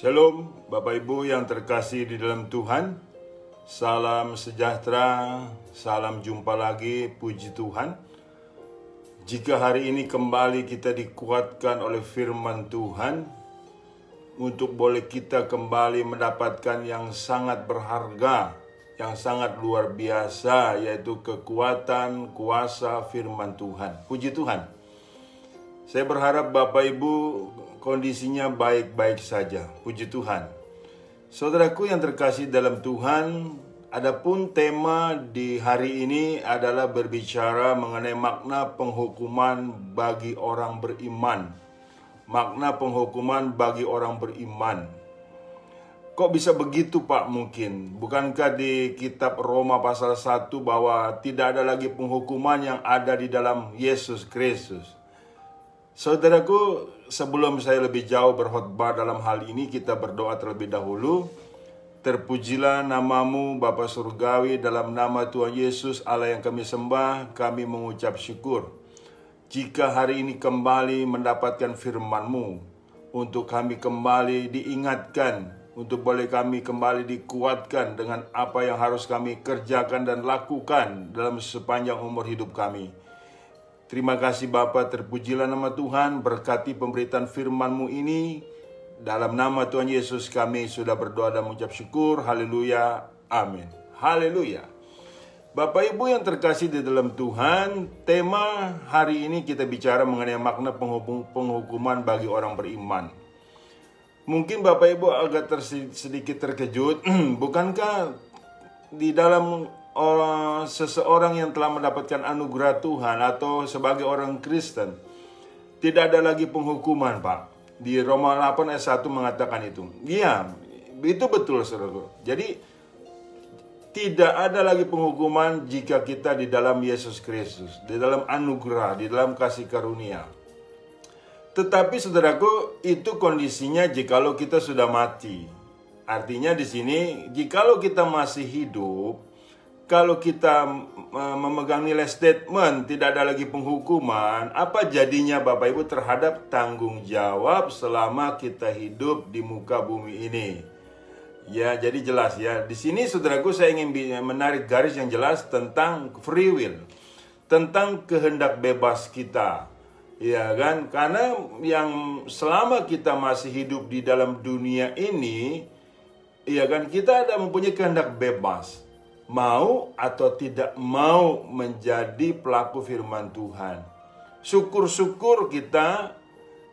Shalom Bapak Ibu yang terkasih di dalam Tuhan. Salam sejahtera, salam jumpa lagi, puji Tuhan. Jika hari ini kembali kita dikuatkan oleh firman Tuhan, untuk boleh kita kembali mendapatkan yang sangat berharga, yang sangat luar biasa, yaitu kekuatan, kuasa firman Tuhan. Puji Tuhan. Saya berharap Bapak Ibu kondisinya baik-baik saja. Puji Tuhan. Saudaraku yang terkasih dalam Tuhan, adapun tema di hari ini adalah berbicara mengenai makna penghukuman bagi orang beriman. Makna penghukuman bagi orang beriman. Kok bisa begitu Pak mungkin? Bukankah di kitab Roma pasal 1 bahwa tidak ada lagi penghukuman yang ada di dalam Yesus Kristus? Saudaraku, sebelum saya lebih jauh berkhotbah dalam hal ini, kita berdoa terlebih dahulu. Terpujilah namamu Bapa Surgawi, dalam nama Tuhan Yesus Allah yang kami sembah, kami mengucap syukur. Jika hari ini kembali mendapatkan firman-Mu, untuk kami kembali diingatkan, untuk boleh kami kembali dikuatkan dengan apa yang harus kami kerjakan dan lakukan dalam sepanjang umur hidup kami. Terima kasih Bapa, terpujilah nama Tuhan, berkati pemberitaan firman-Mu ini. Dalam nama Tuhan Yesus kami sudah berdoa dan mengucap syukur. Haleluya, amin. Haleluya. Bapak Ibu yang terkasih di dalam Tuhan, tema hari ini kita bicara mengenai makna penghukuman bagi orang beriman. Mungkin Bapak Ibu agak sedikit terkejut, bukankah di dalam seseorang yang telah mendapatkan anugerah Tuhan atau sebagai orang Kristen tidak ada lagi penghukuman Pak? Di Roma 8 ayat 1 mengatakan itu. Iya, itu betul saudara. Jadi tidak ada lagi penghukuman jika kita di dalam Yesus Kristus, di dalam anugerah, di dalam kasih karunia. Tetapi saudaraku, itu kondisinya jikalau kita sudah mati. Artinya di sini, jikalau kita masih hidup, kalau kita memegang nilai statement tidak ada lagi penghukuman, apa jadinya Bapak Ibu terhadap tanggung jawab selama kita hidup di muka bumi ini? Ya, jadi jelas ya. Di sini saudaraku saya ingin menarik garis yang jelas tentang free will, tentang kehendak bebas kita. Ya kan? Karena yang selama kita masih hidup di dalam dunia ini, ya kan, kita ada mempunyai kehendak bebas. Mau atau tidak mau menjadi pelaku firman Tuhan. Syukur-syukur kita,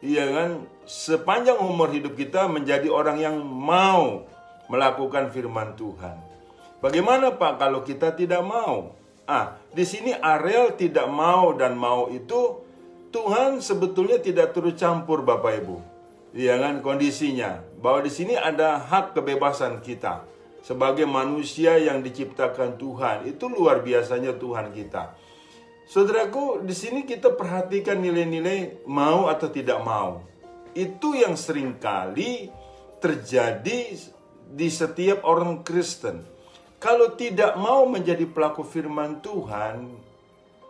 ya kan, sepanjang umur hidup kita menjadi orang yang mau melakukan firman Tuhan. Bagaimana Pak kalau kita tidak mau? Di sini areal tidak mau dan mau itu Tuhan sebetulnya tidak turut campur Bapak Ibu. Ya kan, kondisinya bahwa di sini ada hak kebebasan kita. Sebagai manusia yang diciptakan Tuhan, itu luar biasanya Tuhan kita. Saudaraku, di sini kita perhatikan nilai-nilai mau atau tidak mau. Itu yang seringkali terjadi di setiap orang Kristen. Kalau tidak mau menjadi pelaku firman Tuhan,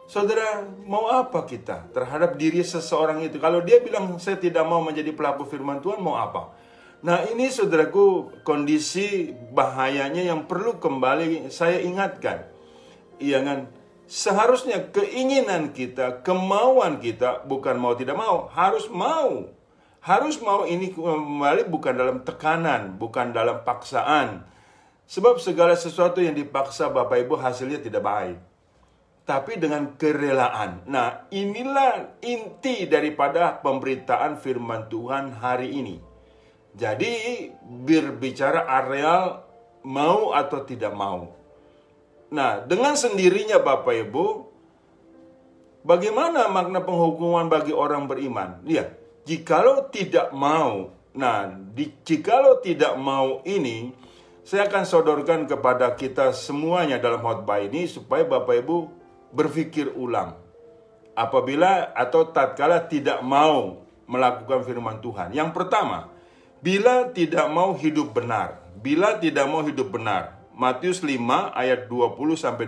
saudara, mau apa kita terhadap diri seseorang itu? Kalau dia bilang saya tidak mau menjadi pelaku firman Tuhan, mau apa? Nah ini saudaraku kondisi bahayanya yang perlu kembali saya ingatkan. Iya kan? Seharusnya keinginan kita, kemauan kita, bukan mau tidak mau, harus mau. Harus mau ini kembali bukan dalam tekanan, bukan dalam paksaan. Sebab segala sesuatu yang dipaksa Bapak Ibu hasilnya tidak baik. Tapi dengan kerelaan. Nah inilah inti daripada pemberitaan firman Tuhan hari ini. Jadi berbicara areal mau atau tidak mau. Nah, dengan sendirinya Bapak Ibu, bagaimana makna penghukuman bagi orang beriman? Ya, jikalau tidak mau. Nah, jikalau tidak mau ini, saya akan sodorkan kepada kita semuanya dalam khotbah ini supaya Bapak Ibu berpikir ulang. Apabila atau tatkala tidak mau melakukan firman Tuhan. Yang pertama, bila tidak mau hidup benar. Bila tidak mau hidup benar. Matius 5 ayat 20-26.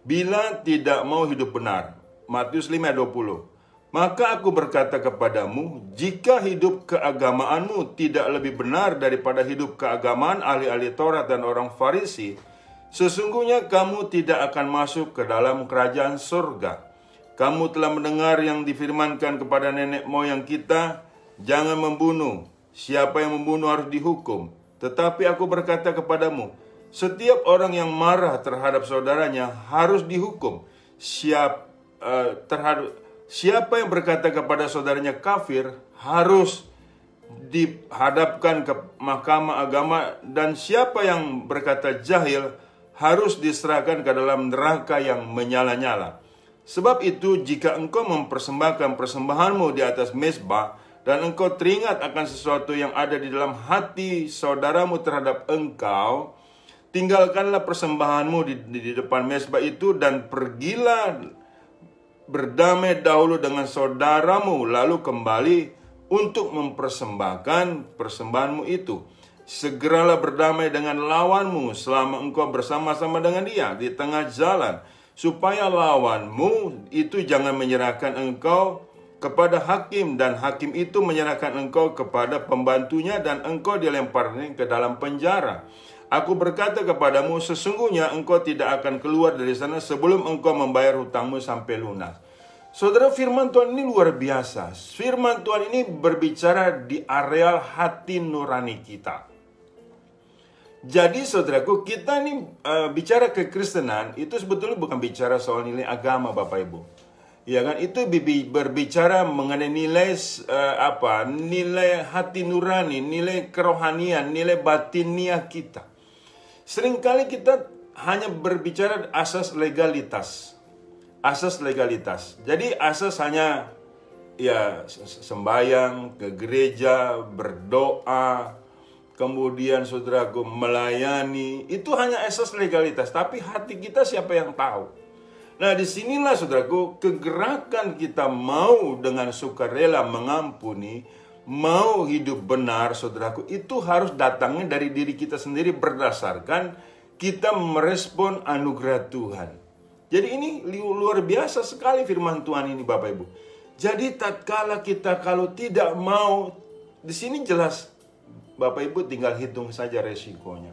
Bila tidak mau hidup benar. Matius 5 ayat 20. Maka aku berkata kepadamu, jika hidup keagamaanmu tidak lebih benar daripada hidup keagamaan ahli-ahli Taurat dan orang Farisi, sesungguhnya kamu tidak akan masuk ke dalam kerajaan surga. Kamu telah mendengar yang difirmankan kepada nenek moyang kita, jangan membunuh. Siapa yang membunuh harus dihukum. Tetapi aku berkata kepadamu, setiap orang yang marah terhadap saudaranya harus dihukum. Siapa yang berkata kepada saudaranya kafir harus dihadapkan ke mahkamah agama, dan siapa yang berkata jahil harus diserahkan ke dalam neraka yang menyala-nyala. Sebab itu, jika engkau mempersembahkan persembahanmu di atas mezbah, dan engkau teringat akan sesuatu yang ada di dalam hati saudaramu terhadap engkau, tinggalkanlah persembahanmu di depan mezbah itu, dan pergilah berdamai dahulu dengan saudaramu, lalu kembali untuk mempersembahkan persembahanmu itu. Segeralah berdamai dengan lawanmu selama engkau bersama-sama dengan dia di tengah jalan, supaya lawanmu itu jangan menyerahkan engkau kepada hakim, dan hakim itu menyerahkan engkau kepada pembantunya, dan engkau dilemparnya ke dalam penjara. Aku berkata kepadamu, sesungguhnya engkau tidak akan keluar dari sana sebelum engkau membayar hutangmu sampai lunas. Saudara, firman Tuhan ini luar biasa. Firman Tuhan ini berbicara di areal hati nurani kita. Jadi saudaraku, kita ini bicara kekristenan itu sebetulnya bukan bicara soal nilai agama, Bapak Ibu. Ya kan, itu berbicara mengenai nilai nilai hati nurani, nilai kerohanian, nilai batiniah kita. Seringkali kita hanya berbicara asas legalitas. Asas legalitas. Jadi asas hanya ya sembahyang, ke gereja, berdoa, kemudian saudaraku melayani. Itu hanya asas legalitas, tapi hati kita siapa yang tahu? Nah, disinilah saudaraku kegerakan kita mau dengan sukarela mengampuni, mau hidup benar, saudaraku, itu harus datangnya dari diri kita sendiri berdasarkan kita merespon anugerah Tuhan. Jadi ini luar biasa sekali firman Tuhan ini, Bapak Ibu. Jadi tatkala kita kalau tidak mau, di sini jelas Bapak Ibu tinggal hitung saja resikonya.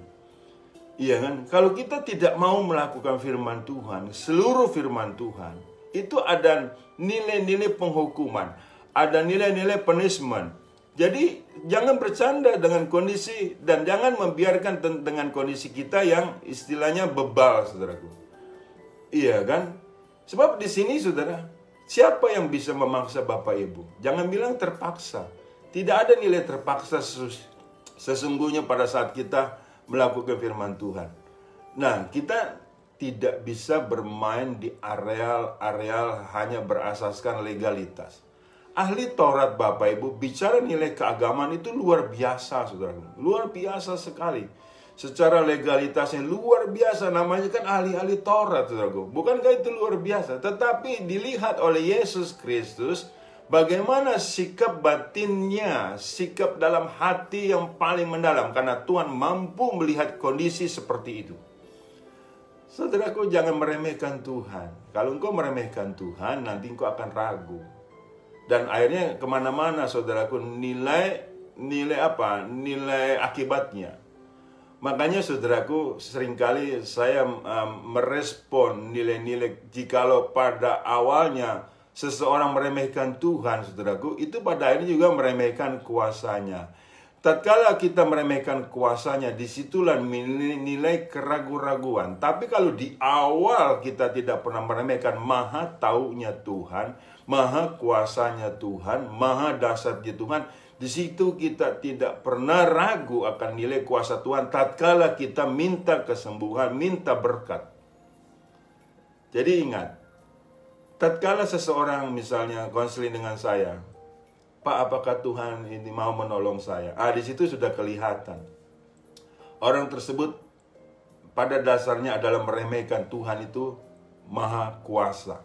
Iya kan? Kalau kita tidak mau melakukan firman Tuhan, seluruh firman Tuhan, itu ada nilai-nilai penghukuman, ada nilai-nilai punishment. Jadi jangan bercanda dengan kondisi dan jangan membiarkan dengan kondisi kita yang istilahnya bebal, saudaraku. Iya kan? Sebab di sini, saudara, siapa yang bisa memaksa Bapak Ibu? Jangan bilang terpaksa. Tidak ada nilai terpaksa sesungguhnya pada saat kita melakukan firman Tuhan. Nah, kita tidak bisa bermain di areal hanya berasaskan legalitas. Ahli Taurat, Bapak Ibu, bicara nilai keagamaan itu luar biasa, saudara. Luar biasa sekali. Secara legalitasnya luar biasa. Namanya kan ahli-ahli Taurat, saudara. Bukankah itu luar biasa? Tetapi dilihat oleh Yesus Kristus, bagaimana sikap batinnya, sikap dalam hati yang paling mendalam. Karena Tuhan mampu melihat kondisi seperti itu. Saudaraku, jangan meremehkan Tuhan. Kalau engkau meremehkan Tuhan, nanti engkau akan ragu. Dan akhirnya kemana-mana, saudaraku, nilai akibatnya. Makanya, saudaraku, seringkali saya merespon nilai-nilai, jikalau pada awalnya seseorang meremehkan Tuhan, saudaraku, itu pada akhirnya juga meremehkan kuasanya. Tatkala kita meremehkan kuasanya, disitulah nilai keraguan-raguan. Tapi kalau di awal kita tidak pernah meremehkan maha taunya Tuhan, maha kuasanya Tuhan, maha dasarnya Tuhan, di situ kita tidak pernah ragu akan nilai kuasa Tuhan tatkala kita minta kesembuhan, minta berkat. Jadi ingat, tatkala seseorang misalnya konseling dengan saya, Pak, apakah Tuhan ini mau menolong saya? Di situ sudah kelihatan. Orang tersebut pada dasarnya adalah meremehkan Tuhan itu maha kuasa.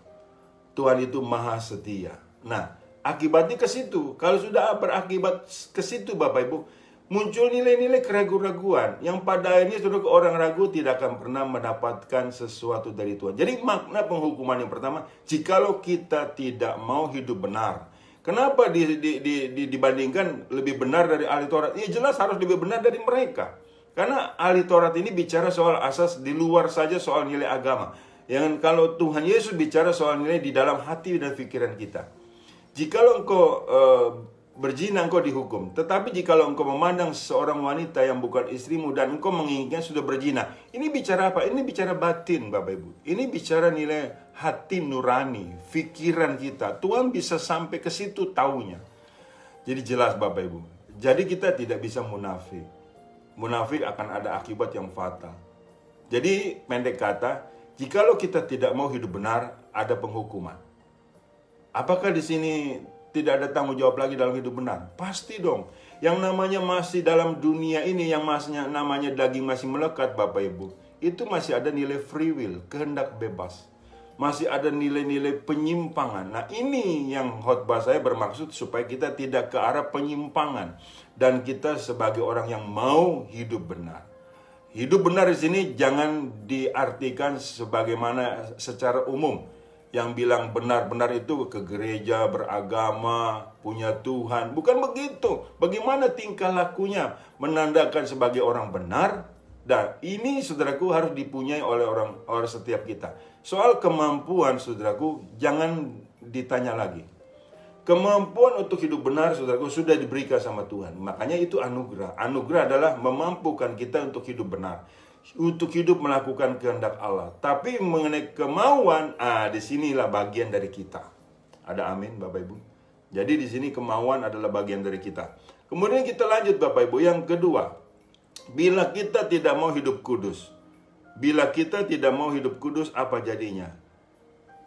Tuhan itu maha setia. Nah, akibatnya ke situ. Kalau sudah berakibat ke situ, Bapak Ibu, muncul nilai-nilai keraguan-raguan yang pada akhirnya saudara, orang ragu tidak akan pernah mendapatkan sesuatu dari Tuhan. Jadi makna penghukuman yang pertama, jikalau kita tidak mau hidup benar. Kenapa dibandingkan lebih benar dari ahli Taurat? Ya jelas harus lebih benar dari mereka. Karena ahli Taurat ini bicara soal asas di luar saja soal nilai agama. Yang kalau Tuhan Yesus bicara soal nilai di dalam hati dan pikiran kita. Jikalau engkau berzina, engkau dihukum. Tetapi jikalau engkau memandang seorang wanita yang bukan istrimu dan engkau menginginkan sudah berzina. Ini bicara apa? Ini bicara batin, Bapak Ibu. Ini bicara nilai hati nurani, pikiran kita. Tuhan bisa sampai ke situ taunya. Jadi jelas Bapak Ibu. Jadi kita tidak bisa munafik. Munafik akan ada akibat yang fatal. Jadi pendek kata, jikalau kita tidak mau hidup benar, ada penghukuman. Apakah di sini tidak ada tanggung jawab lagi dalam hidup benar? Pasti dong. Yang namanya masih dalam dunia ini, yang namanya daging masih melekat Bapak Ibu, itu masih ada nilai free will, kehendak bebas. Masih ada nilai-nilai penyimpangan. Nah ini yang khotbah saya bermaksud supaya kita tidak ke arah penyimpangan. Dan kita sebagai orang yang mau hidup benar. Hidup benar di sini jangan diartikan sebagaimana secara umum. Yang bilang benar-benar itu ke gereja, beragama, punya Tuhan. Bukan begitu. Bagaimana tingkah lakunya menandakan sebagai orang benar. Dan ini saudaraku harus dipunyai oleh orang setiap kita. Soal kemampuan saudaraku jangan ditanya lagi. Kemampuan untuk hidup benar saudaraku sudah diberikan sama Tuhan. Makanya itu anugerah. Anugerah adalah memampukan kita untuk hidup benar. Untuk hidup melakukan kehendak Allah. Tapi mengenai kemauan, disinilah bagian dari kita. Ada amin Bapak Ibu. Jadi di sini kemauan adalah bagian dari kita. Kemudian kita lanjut Bapak Ibu. Yang kedua, bila kita tidak mau hidup kudus. Bila kita tidak mau hidup kudus, apa jadinya?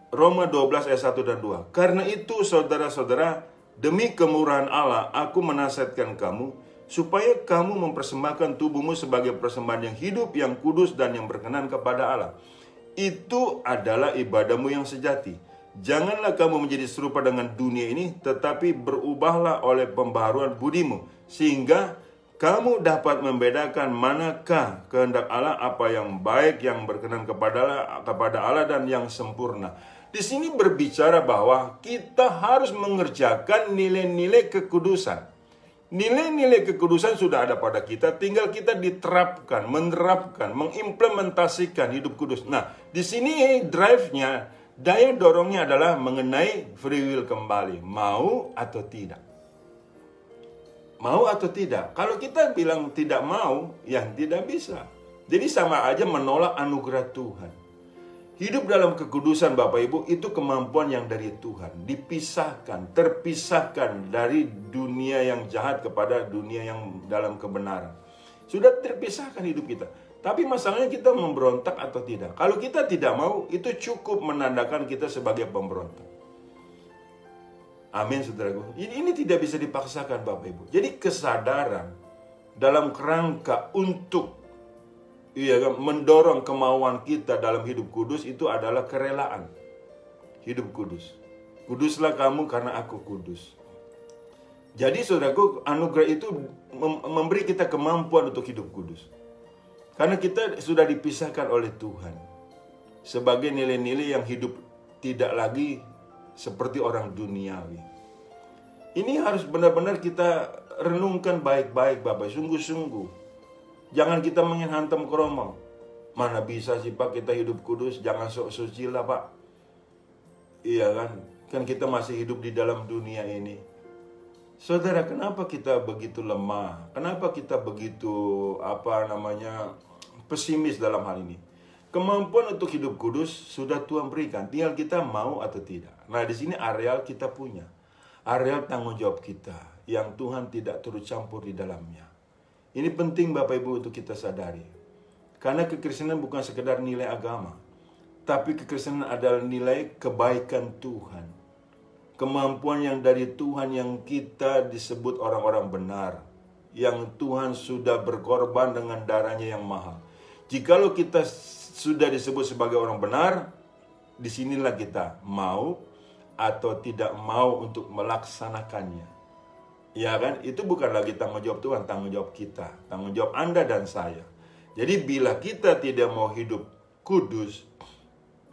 Roma 12 ayat 1 dan 2. Karena itu saudara-saudara, demi kemurahan Allah, aku menasihatkan kamu, supaya kamu mempersembahkan tubuhmu sebagai persembahan yang hidup, yang kudus, dan yang berkenan kepada Allah. Itu adalah ibadahmu yang sejati. Janganlah kamu menjadi serupa dengan dunia ini, tetapi berubahlah oleh pembaharuan budimu, sehingga kamu dapat membedakan manakah kehendak Allah, apa yang baik, yang berkenan kepada Allah, dan yang sempurna. Di sini berbicara bahwa kita harus mengerjakan nilai-nilai kekudusan. Nilai-nilai kekudusan sudah ada pada kita, tinggal kita diterapkan, menerapkan, mengimplementasikan hidup kudus. Nah, di sini drive-nya, daya dorongnya adalah mengenai free will kembali, mau atau tidak. Mau atau tidak? Kalau kita bilang tidak mau, ya tidak bisa. Jadi sama aja menolak anugerah Tuhan. Hidup dalam kekudusan Bapak Ibu itu kemampuan yang dari Tuhan. Dipisahkan, terpisahkan dari dunia yang jahat kepada dunia yang dalam kebenaran. Sudah terpisahkan hidup kita. Tapi masalahnya kita memberontak atau tidak. Kalau kita tidak mau, itu cukup menandakan kita sebagai pemberontak. Amin saudaraku. Ini tidak bisa dipaksakan Bapak Ibu. Jadi kesadaran dalam kerangka untuk mendorong kemauan kita dalam hidup kudus itu adalah kerelaan. Hidup kudus. Kuduslah kamu karena aku kudus. Jadi saudaraku, anugerah itu memberi kita kemampuan untuk hidup kudus. Karena kita sudah dipisahkan oleh Tuhan. Sebagai nilai-nilai yang hidup tidak lagi seperti orang duniawi. Ini harus benar-benar kita renungkan baik-baik Bapak, sungguh-sungguh. Jangan kita main hantam kromo. Mana bisa sih Pak kita hidup kudus, jangan sok suci lah Pak. Iya kan? Kan kita masih hidup di dalam dunia ini. Saudara, kenapa kita begitu lemah? Kenapa kita begitu pesimis dalam hal ini? Kemampuan untuk hidup kudus sudah Tuhan berikan, tinggal kita mau atau tidak. Nah, di sini areal kita punya. Areal tanggung jawab kita yang Tuhan tidak turut campur di dalamnya. Ini penting Bapak Ibu untuk kita sadari. Karena kekristenan bukan sekedar nilai agama, tapi kekristenan adalah nilai kebaikan Tuhan. Kemampuan yang dari Tuhan yang kita disebut orang-orang benar. Yang Tuhan sudah berkorban dengan darahnya yang mahal. Jikalau kita sudah disebut sebagai orang benar, disinilah kita mau atau tidak mau untuk melaksanakannya. Ya kan? Itu bukan lagi tanggung jawab Tuhan, tanggung jawab kita, tanggung jawab Anda dan saya. Jadi bila kita tidak mau hidup kudus,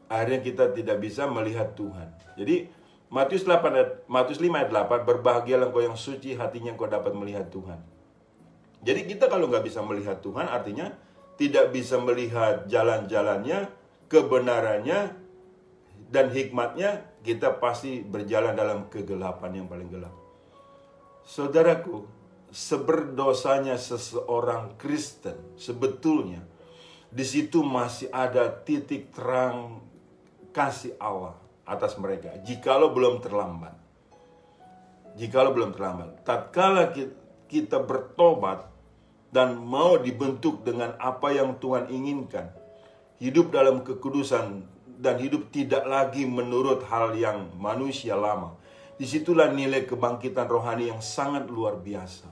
akhirnya kita tidak bisa melihat Tuhan. Jadi Matius 5 ayat 8, berbahagialah engkau yang suci hatinya, engkau dapat melihat Tuhan. Jadi kita kalau nggak bisa melihat Tuhan, artinya tidak bisa melihat jalan-jalannya, kebenarannya, dan hikmatnya, kita pasti berjalan dalam kegelapan yang paling gelap. Saudaraku, seberdosanya seseorang Kristen, sebetulnya di situ masih ada titik terang kasih Allah atas mereka. Jikalau belum terlambat. Tatkala kita bertobat dan mau dibentuk dengan apa yang Tuhan inginkan, hidup dalam kekudusan dan hidup tidak lagi menurut hal yang manusia lama, disitulah nilai kebangkitan rohani yang sangat luar biasa.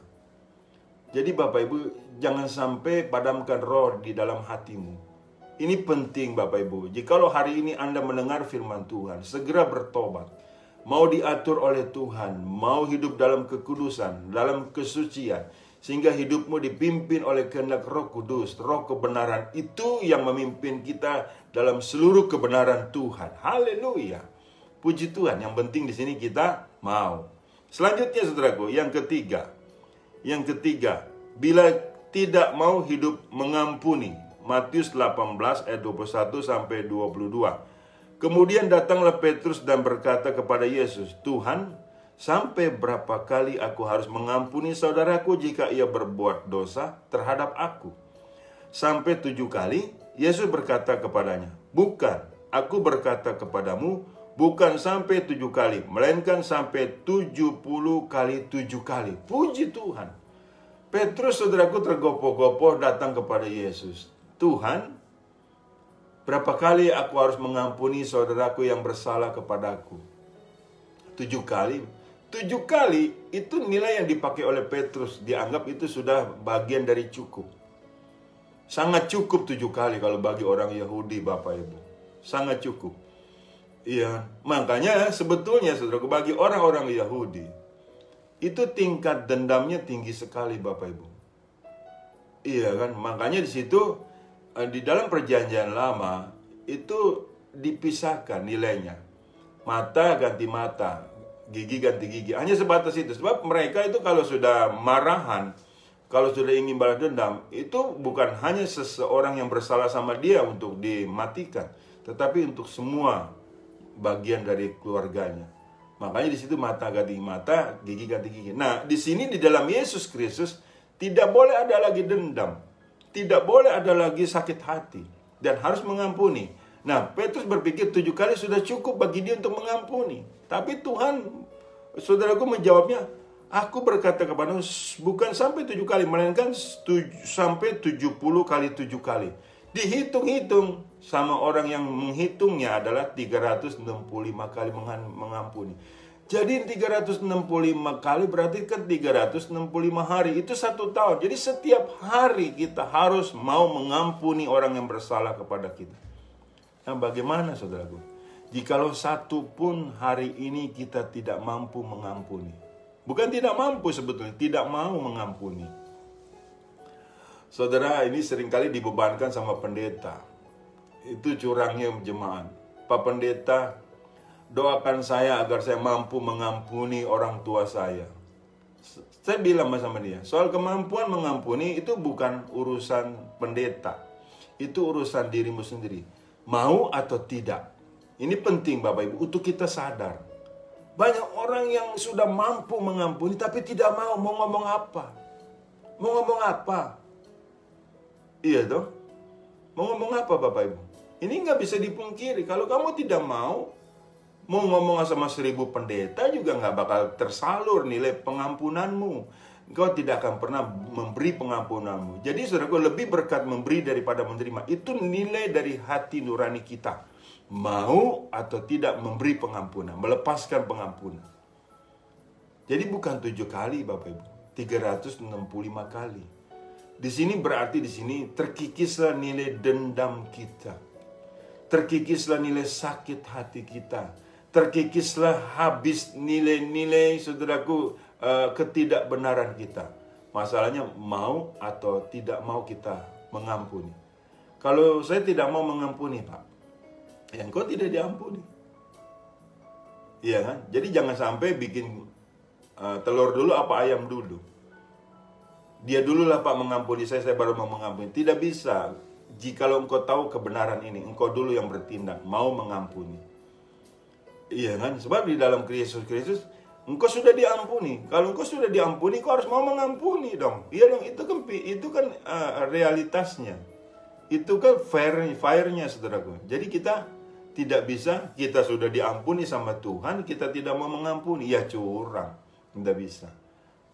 Jadi Bapak Ibu, jangan sampai padamkan roh di dalam hatimu. Ini penting Bapak Ibu. Jikalau hari ini Anda mendengar firman Tuhan, segera bertobat. Mau diatur oleh Tuhan, mau hidup dalam kekudusan, dalam kesucian, sehingga hidupmu dipimpin oleh kehendak Roh Kudus, Roh kebenaran. Itu yang memimpin kita dalam seluruh kebenaran Tuhan. Haleluya. Puji Tuhan, yang penting di sini kita mau. Selanjutnya saudaraku, yang ketiga, bila tidak mau hidup mengampuni. Matius 18 ayat 21 sampai 22. Kemudian datanglah Petrus dan berkata kepada Yesus, Tuhan, sampai berapa kali aku harus mengampuni saudaraku jika ia berbuat dosa terhadap aku? Sampai 7 kali? Yesus berkata kepadanya, bukan, aku berkata kepadamu, bukan sampai 7 kali, melainkan sampai 70 kali 7 kali. Puji Tuhan. Petrus, saudaraku, tergopoh-gopoh datang kepada Yesus. Tuhan, berapa kali aku harus mengampuni saudaraku yang bersalah kepadaku? 7 kali. 7 kali itu nilai yang dipakai oleh Petrus. Dianggap itu sudah bagian dari cukup. Sangat cukup 7 kali kalau bagi orang Yahudi, Bapak Ibu. Sangat cukup. Iya, makanya sebetulnya saudaraku, bagi orang-orang Yahudi itu tingkat dendamnya tinggi sekali Bapak Ibu. Iya kan, makanya di situ di dalam perjanjian lama itu dipisahkan nilainya. Mata ganti mata, gigi ganti gigi. Hanya sebatas itu. Sebab mereka itu kalau sudah marahan, kalau sudah ingin balas dendam, itu bukan hanya seseorang yang bersalah sama dia untuk dimatikan, tetapi untuk semua bagian dari keluarganya. Makanya di situ mata ganti mata, gigi ganti gigi. Nah, di sini di dalam Yesus Kristus tidak boleh ada lagi dendam, tidak boleh ada lagi sakit hati, dan harus mengampuni. Nah, Petrus berpikir 7 kali sudah cukup bagi dia untuk mengampuni. Tapi Tuhan, saudaraku, menjawabnya, aku berkata kepadamu, bukan sampai 7 kali, melainkan sampai 70 kali 7 kali. Dihitung-hitung sama orang yang menghitungnya adalah 365 kali mengampuni. Jadi 365 kali berarti kan 365 hari, itu 1 tahun. Jadi setiap hari kita harus mau mengampuni orang yang bersalah kepada kita. Nah, bagaimana saudaraku? Jikalau satu pun hari ini kita tidak mampu mengampuni. Bukan tidak mampu sebetulnya, tidak mau mengampuni. Saudara, ini seringkali dibebankan sama pendeta. Itu curangnya jemaat. Pak Pendeta, doakan saya agar saya mampu mengampuni orang tua saya. Saya bilang sama dia, soal kemampuan mengampuni itu bukan urusan pendeta. Itu urusan dirimu sendiri. Mau atau tidak. Ini penting Bapak Ibu, untuk kita sadar. Banyak orang yang sudah mampu mengampuni, tapi tidak mau ngomong apa. Mau ngomong apa? Iya toh? Mau ngomong apa Bapak Ibu? Ini nggak bisa dipungkiri. Kalau kamu tidak mau ngomong sama 1000 pendeta juga nggak bakal tersalur nilai pengampunanmu. Engkau tidak akan pernah memberi pengampunanmu. Jadi saudaraku, lebih berkat memberi daripada menerima. Itu nilai dari hati nurani kita. Mau atau tidak memberi pengampunan, melepaskan pengampunan. Jadi bukan 7 kali Bapak Ibu, 365 kali. Di sini berarti di sini terkikislah nilai dendam kita. Terkikislah nilai sakit hati kita. Terkikislah habis nilai-nilai saudaraku ketidakbenaran kita. Masalahnya mau atau tidak mau kita mengampuni. Kalau saya tidak mau mengampuni, Pak, ya engkau tidak diampuni. Iya kan? Jadi jangan sampai bikin telur dulu apa ayam dulu. Dia dululah Pak mengampuni saya baru mau mengampuni. Tidak bisa. Jikalau engkau tahu kebenaran ini, engkau dulu yang bertindak, mau mengampuni. Iya kan? Sebab di dalam Kristus, engkau sudah diampuni. Kalau engkau sudah diampuni, engkau harus mau mengampuni dong. Iya dong, itu kan realitasnya. Itu kan fairnya saudaraku. Jadi kita tidak bisa, kita sudah diampuni sama Tuhan, kita tidak mau mengampuni, ya curang. Tidak bisa.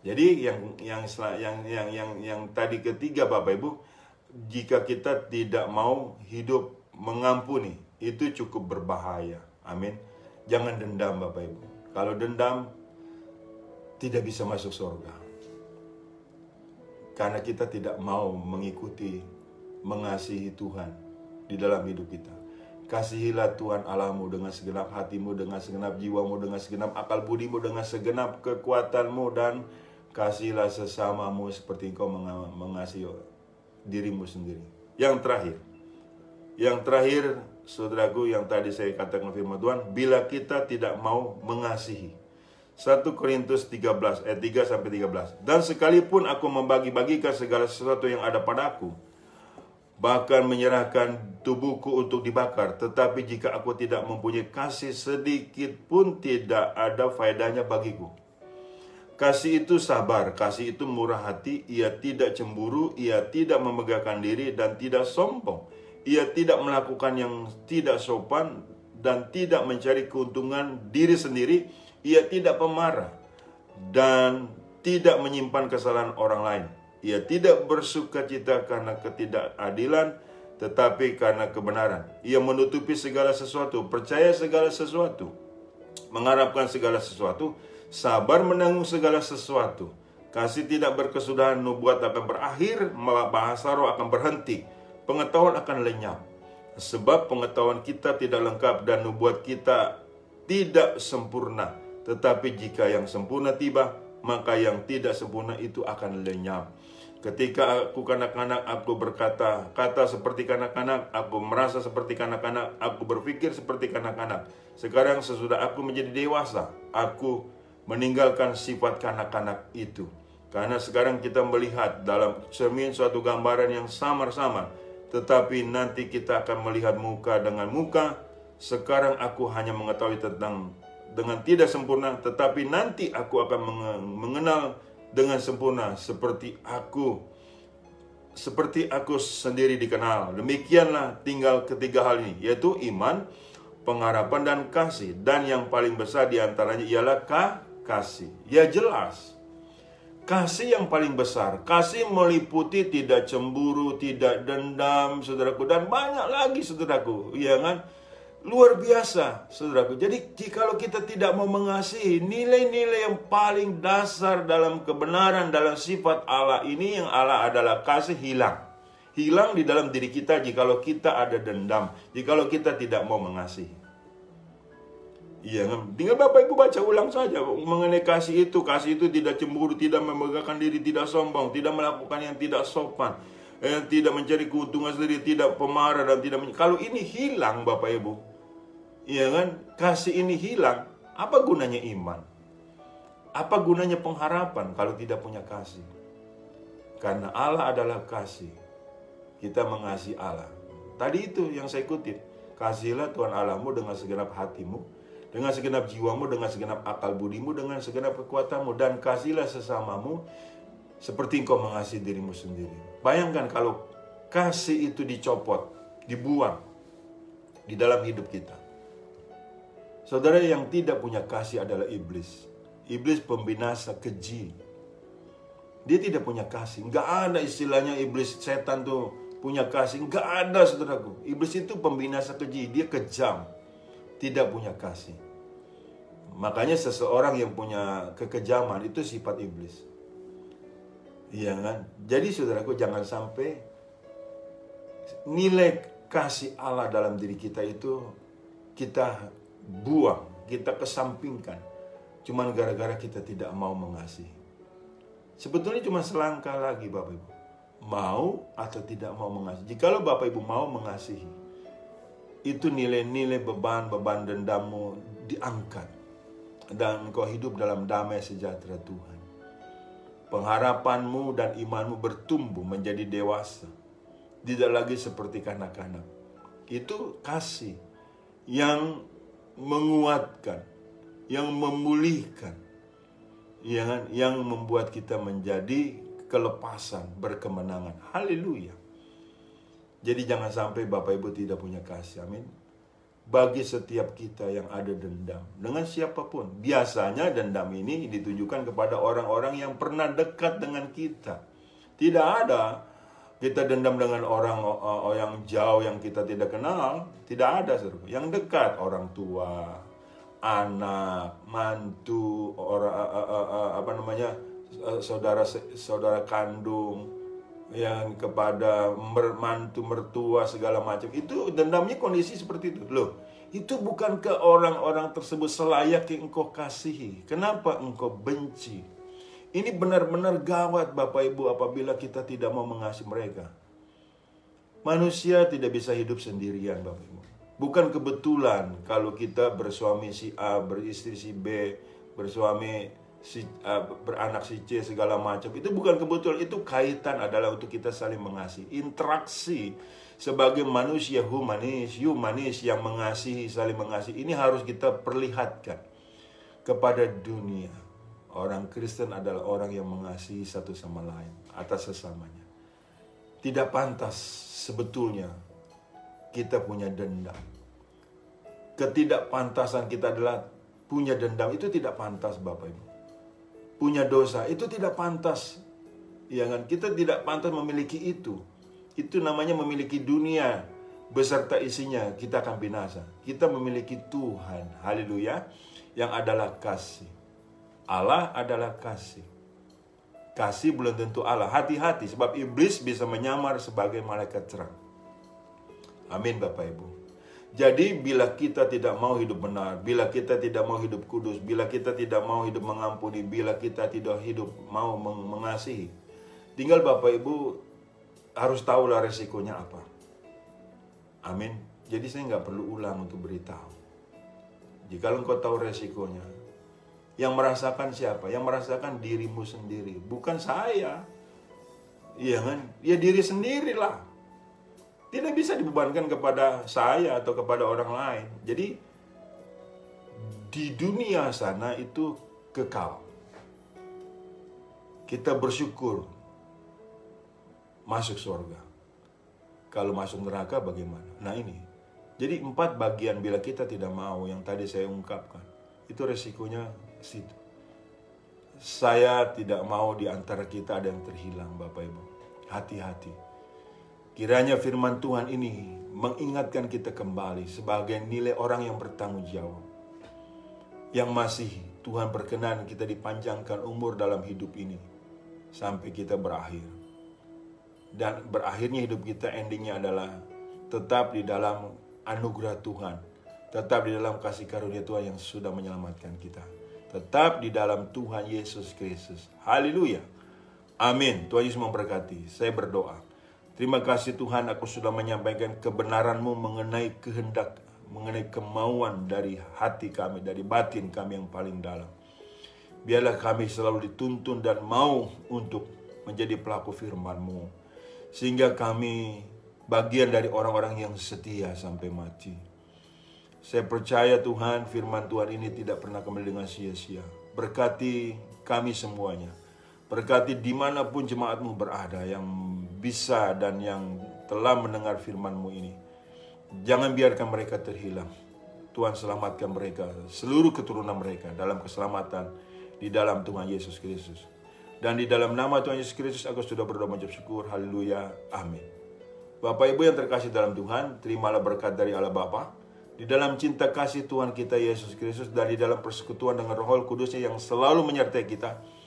Jadi yang tadi ketiga Bapak Ibu, jika kita tidak mau hidup mengampuni, itu cukup berbahaya. Amin. Jangan dendam Bapak Ibu. Kalau dendam, tidak bisa masuk surga. Karena kita tidak mau mengikuti, mengasihi Tuhan di dalam hidup kita. Kasihilah Tuhan Allahmu dengan segenap hatimu, dengan segenap jiwamu, dengan segenap akal budimu, dengan segenap kekuatanmu, dan kasihilah sesamamu seperti engkau mengasihi dirimu sendiri. Yang terakhir, saudaraku, yang tadi saya katakan firman Tuhan, bila kita tidak mau mengasihi. 1 Korintus 13 ayat 3-13. Dan sekalipun aku membagi-bagikan segala sesuatu yang ada padaku, bahkan menyerahkan tubuhku untuk dibakar, tetapi jika aku tidak mempunyai kasih sedikit pun, tidak ada faedahnya bagiku. Kasih itu sabar, kasih itu murah hati, ia tidak cemburu, ia tidak memegahkan diri dan tidak sombong. Ia tidak melakukan yang tidak sopan dan tidak mencari keuntungan diri sendiri. Ia tidak pemarah dan tidak menyimpan kesalahan orang lain. Ia tidak bersukacita karena ketidakadilan, tetapi karena kebenaran. Ia menutupi segala sesuatu, percaya segala sesuatu, mengharapkan segala sesuatu, sabar menanggung segala sesuatu. Kasih tidak berkesudahan, nubuat akan berakhir, bahasa roh akan berhenti, pengetahuan akan lenyap. Sebab pengetahuan kita tidak lengkap dan nubuat kita tidak sempurna. Tetapi jika yang sempurna tiba, maka yang tidak sempurna itu akan lenyap. Ketika aku kanak-kanak, aku berkata seperti kanak-kanak, aku merasa seperti kanak-kanak, aku berpikir seperti kanak-kanak. Sekarang sesudah aku menjadi dewasa, aku meninggalkan sifat kanak-kanak itu. Karena sekarang kita melihat dalam cermin suatu gambaran yang samar-samar, tetapi nanti kita akan melihat muka dengan muka. Sekarang aku hanya mengetahui dengan tidak sempurna, tetapi nanti aku akan mengenal dengan sempurna seperti aku sendiri dikenal. Demikianlah tinggal ketiga hal ini, yaitu iman, pengharapan, dan kasih. Dan yang paling besar diantaranya ialah kasih. Ya jelas, kasih yang paling besar. Kasih meliputi tidak cemburu, tidak dendam, saudaraku, dan banyak lagi, saudaraku, ya kan? Luar biasa, saudaraku. Jadi jikalau kita tidak mau mengasihi nilai-nilai yang paling dasar dalam kebenaran, dalam sifat Allah ini, yang Allah adalah kasih, hilang di dalam diri kita jikalau kita ada dendam, jikalau kita tidak mau mengasihi. Iya, tinggal Bapak Ibu baca ulang saja mengenai kasih itu. Kasih itu tidak cemburu, tidak memegahkan diri, tidak sombong, tidak melakukan yang tidak sopan, tidak mencari keuntungan sendiri, tidak pemarah, dan tidak kalau ini hilang Bapak Ibu, iya kan? Kasih ini hilang, apa gunanya iman? Apa gunanya pengharapan kalau tidak punya kasih? Karena Allah adalah kasih, kita mengasihi Allah. Tadi itu yang saya kutip, kasihilah Tuhan Allahmu dengan segenap hatimu, dengan segenap jiwamu, dengan segenap akal budimu, dengan segenap kekuatanmu, dan kasihilah sesamamu seperti engkau mengasihi dirimu sendiri. Bayangkan kalau kasih itu dicopot, dibuang di dalam hidup kita. Saudara, yang tidak punya kasih adalah iblis. Iblis pembinasa, keji. Dia tidak punya kasih. Nggak ada istilahnya iblis, setan tuh punya kasih. Nggak ada, saudaraku. Iblis itu pembinasa, keji. Dia kejam, tidak punya kasih. Makanya seseorang yang punya kekejaman itu sifat iblis. Iya kan? Jadi saudaraku, jangan sampai nilai kasih Allah dalam diri kita itu kita buang, kita kesampingkan. Cuman gara-gara kita tidak mau mengasihi. Sebetulnya cuma selangkah lagi Bapak Ibu. Mau atau tidak mau mengasihi. Jikalau Bapak Ibu mau mengasihi, itu nilai-nilai beban-beban dendammu diangkat. Dan engkau hidup dalam damai sejahtera Tuhan. Pengharapanmu dan imanmu bertumbuh menjadi dewasa. Tidak lagi seperti kanak-kanak. Itu kasih yang menguatkan, yang memulihkan, yang membuat kita menjadi kelepasan, berkemenangan. Haleluya. Jadi jangan sampai Bapak Ibu tidak punya kasih. Amin. Bagi setiap kita yang ada dendam dengan siapapun. Biasanya dendam ini ditujukan kepada orang-orang yang pernah dekat dengan kita. Tidak ada kita dendam dengan orang yang jauh yang kita tidak kenal. Tidak ada, saudara. Yang dekat, orang tua, anak, mantu, orang saudara kandung, yang kepada mantu, mertua, segala macam. Itu dendamnya kondisi seperti itu. Loh, itu bukan ke orang-orang tersebut selayak yang engkau kasihi. Kenapa engkau benci? Ini benar-benar gawat Bapak Ibu apabila kita tidak mau mengasihi mereka. Manusia tidak bisa hidup sendirian Bapak Ibu. Bukan kebetulan kalau kita bersuami si A, beristri si B, beranak si C, segala macam. Itu bukan kebetulan, itu kaitan adalah untuk kita saling mengasihi. Interaksi sebagai manusia humanis yang mengasihi, saling mengasihi. Ini harus kita perlihatkan kepada dunia. Orang Kristen adalah orang yang mengasihi satu sama lain atas sesamanya. Tidak pantas sebetulnya kita punya dendam. Ketidakpantasan kita adalah punya dendam, itu tidak pantas Bapak Ibu. Punya dosa, itu tidak pantas. Ya kan? Kita tidak pantas memiliki itu. Itu namanya memiliki dunia beserta isinya, kita akan binasa. Kita memiliki Tuhan, haleluya, yang adalah kasih. Allah adalah kasih. Kasih belum tentu Allah. Hati-hati, sebab iblis bisa menyamar sebagai malaikat terang. Amin Bapak Ibu. Jadi bila kita tidak mau hidup benar, bila kita tidak mau hidup kudus, bila kita tidak mau hidup mengampuni, bila kita tidak hidup mau mengasihi, tinggal Bapak Ibu harus tahulah resikonya apa. Amin. Jadi saya nggak perlu ulang untuk beritahu. Jika engkau tahu resikonya, yang merasakan siapa? Yang merasakan dirimu sendiri, bukan saya. Iya kan? Ya diri sendirilah. Tidak bisa dibebankan kepada saya atau kepada orang lain. Jadi di dunia sana itu kekal. Kita bersyukur masuk surga. Kalau masuk neraka bagaimana? Nah ini. Jadi 4 bagian bila kita tidak mau yang tadi saya ungkapkan. Itu resikonya situ. Saya tidak mau di antara kita ada yang terhilang Bapak Ibu. Hati-hati. Kiranya firman Tuhan ini mengingatkan kita kembali sebagai nilai orang yang bertanggung jawab. Yang masih Tuhan berkenan kita dipanjangkan umur dalam hidup ini. Sampai kita berakhir. Dan berakhirnya hidup kita endingnya adalah tetap di dalam anugerah Tuhan. Tetap di dalam kasih karunia Tuhan yang sudah menyelamatkan kita. Tetap di dalam Tuhan Yesus Kristus. Haleluya. Amin. Tuhan Yesus memberkati. Saya berdoa. Terima kasih Tuhan, aku sudah menyampaikan kebenaran-Mu mengenai kehendak, mengenai kemauan dari hati kami, dari batin kami yang paling dalam. Biarlah kami selalu dituntun dan mau untuk menjadi pelaku firman-Mu. Sehingga kami bagian dari orang-orang yang setia sampai mati. Saya percaya Tuhan, firman Tuhan ini tidak pernah kembali dengan sia-sia. Berkati kami semuanya. Berkati dimanapun jemaat-Mu berada yang bisa dan yang telah mendengar firman-Mu ini. Jangan biarkan mereka terhilang. Tuhan selamatkan mereka, seluruh keturunan mereka dalam keselamatan di dalam Tuhan Yesus Kristus. Dan di dalam nama Tuhan Yesus Kristus aku sudah berdoa mengucap syukur. Haleluya. Amin. Bapak Ibu yang terkasih dalam Tuhan, terimalah berkat dari Allah Bapa, di dalam cinta kasih Tuhan kita Yesus Kristus, dan di dalam persekutuan dengan Roh Kudusnya yang selalu menyertai kita.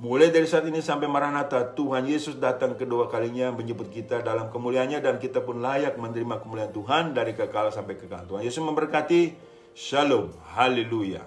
Mulai dari saat ini sampai Maranatha, Tuhan Yesus datang kedua kalinya menjemput kita dalam kemuliaannya, dan kita pun layak menerima kemuliaan Tuhan dari kekal sampai kekal. Tuhan Yesus memberkati. Shalom. Haleluya.